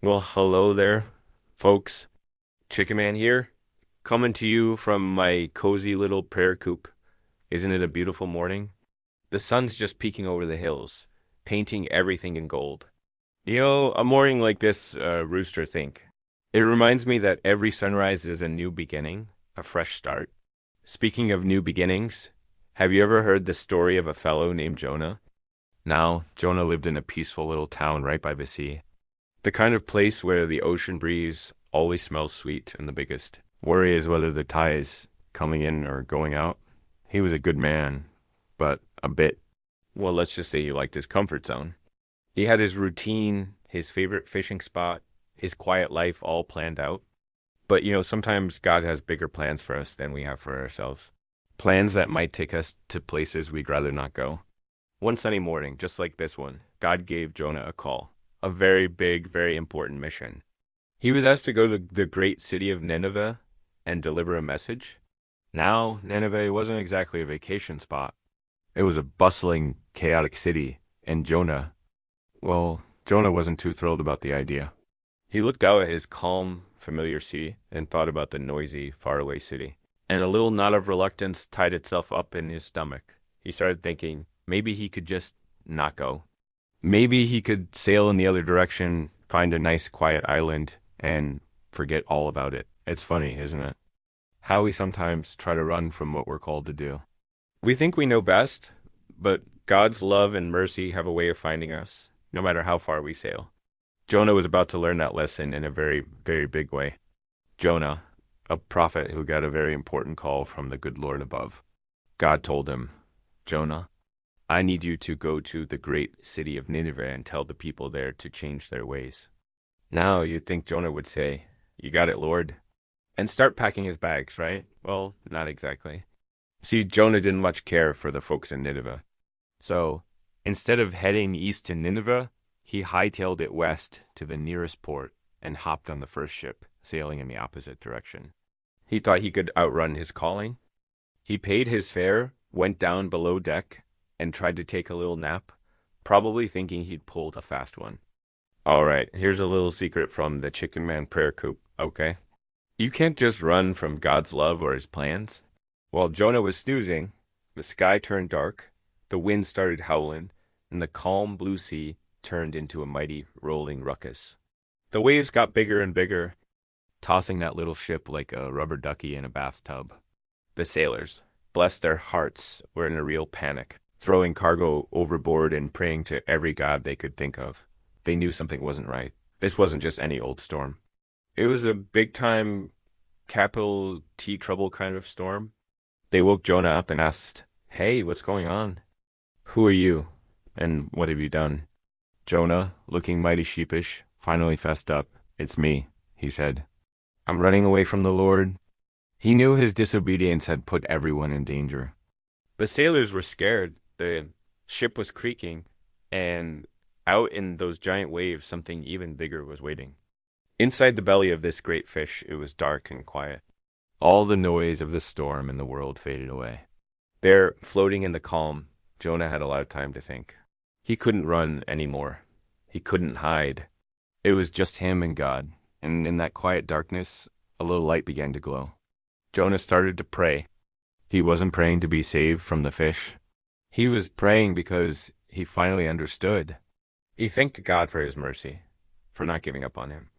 Well, hello there, folks. ChickenMan here, coming to you from my cozy little prayer coop. Isn't it a beautiful morning? The sun's just peeking over the hills, painting everything in gold. A morning like this, rooster think. It reminds me that every sunrise is a new beginning, a fresh start. Speaking of new beginnings, have you ever heard the story of a fellow named Jonah? Now, Jonah lived in a peaceful little town right by the sea. The kind of place where the ocean breeze always smells sweet and the biggest worry is whether the tide is coming in or going out. He was a good man, but well, let's just say he liked his comfort zone. He had his routine, his favorite fishing spot, his quiet life all planned out. But sometimes God has bigger plans for us than we have for ourselves. Plans that might take us to places we'd rather not go. One sunny morning, just like this one, God gave Jonah a call. A very big, very important mission. He was asked to go to the great city of Nineveh and deliver a message. Now, Nineveh wasn't exactly a vacation spot. It was a bustling, chaotic city, and Jonah wasn't too thrilled about the idea. He looked out at his calm, familiar sea and thought about the noisy, faraway city. And a little knot of reluctance tied itself up in his stomach. He started thinking maybe he could just not go. Maybe he could sail in the other direction, find a nice quiet island, and forget all about it. It's funny, isn't it? How we sometimes try to run from what we're called to do. We think we know best, but God's love and mercy have a way of finding us, no matter how far we sail. Jonah was about to learn that lesson in a very, very big way. Jonah, a prophet who got a very important call from the good Lord above. God told him, Jonah, I need you to go to the great city of Nineveh and tell the people there to change their ways. Now you'd think Jonah would say, you got it, Lord, and start packing his bags, right? Well, not exactly. See, Jonah didn't much care for the folks in Nineveh. So instead of heading east to Nineveh, he hightailed it west to the nearest port and hopped on the first ship, sailing in the opposite direction. He thought he could outrun his calling. He paid his fare, went down below deck, and tried to take a little nap, probably thinking he'd pulled a fast one. All right, here's a little secret from the ChickenMan Prayer Coop, okay? You can't just run from God's love or his plans. While Jonah was snoozing, the sky turned dark, the wind started howling, and the calm blue sea turned into a mighty rolling ruckus. The waves got bigger and bigger, tossing that little ship like a rubber ducky in a bathtub. The sailors, bless their hearts, were in a real panic, throwing cargo overboard and praying to every god they could think of. They knew something wasn't right. This wasn't just any old storm. It was a big-time, capital T trouble kind of storm. They woke Jonah up and asked, Hey, what's going on? Who are you? And what have you done? Jonah, looking mighty sheepish, finally fessed up. It's me, he said. I'm running away from the Lord. He knew his disobedience had put everyone in danger. The sailors were scared. The ship was creaking, and out in those giant waves, something even bigger was waiting. Inside the belly of this great fish, it was dark and quiet. All the noise of the storm in the world faded away. There, floating in the calm, Jonah had a lot of time to think. He couldn't run anymore. He couldn't hide. It was just him and God, and in that quiet darkness, a little light began to glow. Jonah started to pray. He wasn't praying to be saved from the fish. He was praying because he finally understood. He thanked God for his mercy, for not giving up on him.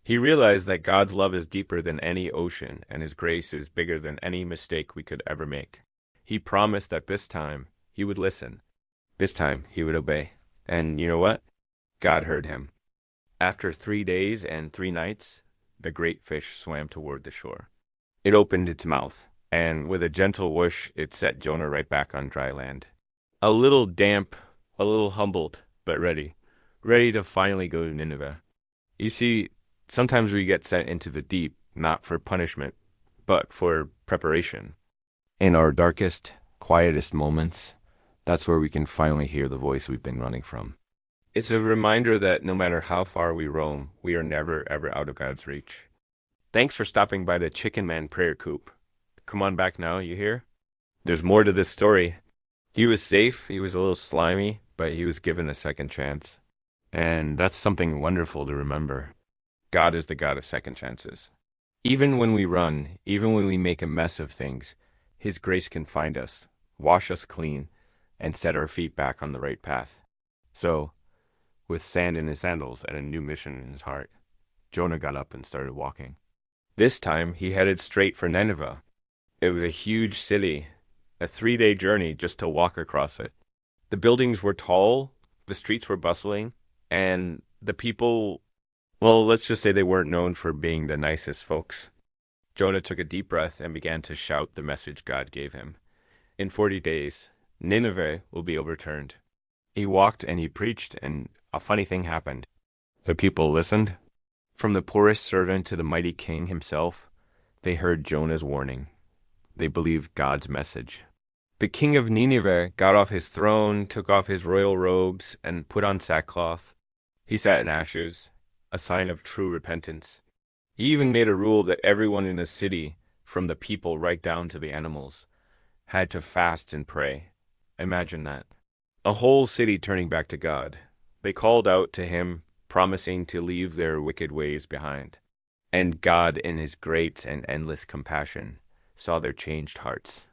He realized that God's love is deeper than any ocean, and his grace is bigger than any mistake we could ever make. He promised that this time he would listen. This time he would obey. And you know what? God heard him. After 3 days and 3 nights, the great fish swam toward the shore. It opened its mouth, and with a gentle whoosh, it set Jonah right back on dry land. A little damp, a little humbled, but ready to finally go to Nineveh. You see, sometimes we get sent into the deep, not for punishment, but for preparation. In our darkest, quietest moments, that's where we can finally hear the voice we've been running from. It's a reminder that no matter how far we roam, we are never, ever out of God's reach. Thanks for stopping by the ChickenMan Prayer Coop. Come on back now, you hear? There's more to this story. He was safe, he was a little slimy, but he was given a second chance. And that's something wonderful to remember. God is the God of second chances. Even when we run, even when we make a mess of things, His grace can find us, wash us clean, and set our feet back on the right path. So, with sand in his sandals and a new mission in his heart, Jonah got up and started walking. This time, he headed straight for Nineveh. It was a huge city, a 3-day journey just to walk across it. The buildings were tall, the streets were bustling, and the people, well, let's just say they weren't known for being the nicest folks. Jonah took a deep breath and began to shout the message God gave him. In 40 days, Nineveh will be overturned. He walked and he preached, and a funny thing happened. The people listened. From the poorest servant to the mighty king himself, they heard Jonah's warning. They believed God's message. The king of Nineveh got off his throne, took off his royal robes, and put on sackcloth. He sat in ashes, a sign of true repentance. He even made a rule that everyone in the city, from the people right down to the animals, had to fast and pray. Imagine that. A whole city turning back to God. They called out to him, promising to leave their wicked ways behind. And God, in his great and endless compassion, saw their changed hearts.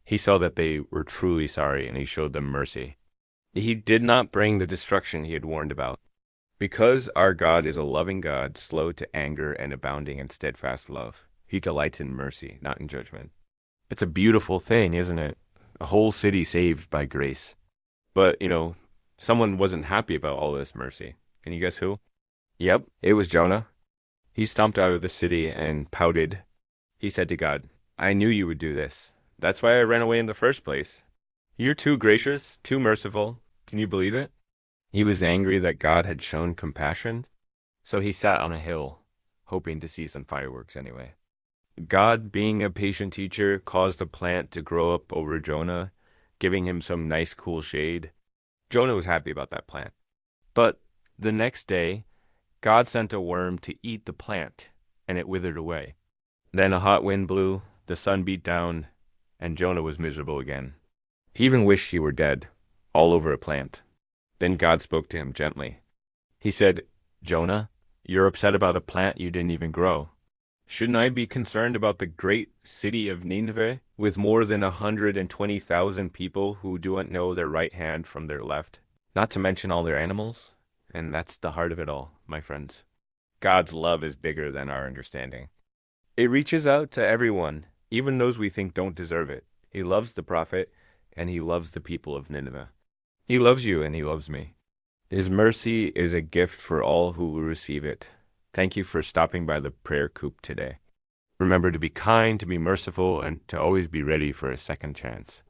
He saw that they were truly sorry, and he showed them mercy. He did not bring the destruction he had warned about. Because our God is a loving God, slow to anger and abounding in steadfast love, he delights in mercy, not in judgment. It's a beautiful thing, isn't it? A whole city saved by grace. But, someone wasn't happy about all this mercy. Can you guess who? Yep, it was Jonah. He stomped out of the city and pouted. He said to God, "I knew you would do this. That's why I ran away in the first place. You're too gracious, too merciful. Can you believe it?" He was angry that God had shown compassion, so he sat on a hill, hoping to see some fireworks anyway. God, being a patient teacher, caused a plant to grow up over Jonah, giving him some nice cool shade. Jonah was happy about that plant. But the next day, God sent a worm to eat the plant, and it withered away. Then a hot wind blew, the sun beat down, and Jonah was miserable again. He even wished he were dead, all over a plant. Then God spoke to him gently. He said, "Jonah, you're upset about a plant you didn't even grow. Shouldn't I be concerned about the great city of Nineveh, with more than 120,000 people who don't know their right hand from their left, not to mention all their animals?" And that's the heart of it all, my friends. God's love is bigger than our understanding. It reaches out to everyone, even those we think don't deserve it. He loves the prophet, and he loves the people of Nineveh. He loves you, and he loves me. His mercy is a gift for all who will receive it. Thank you for stopping by the Prayer Coop today. Remember to be kind, to be merciful, and to always be ready for a second chance.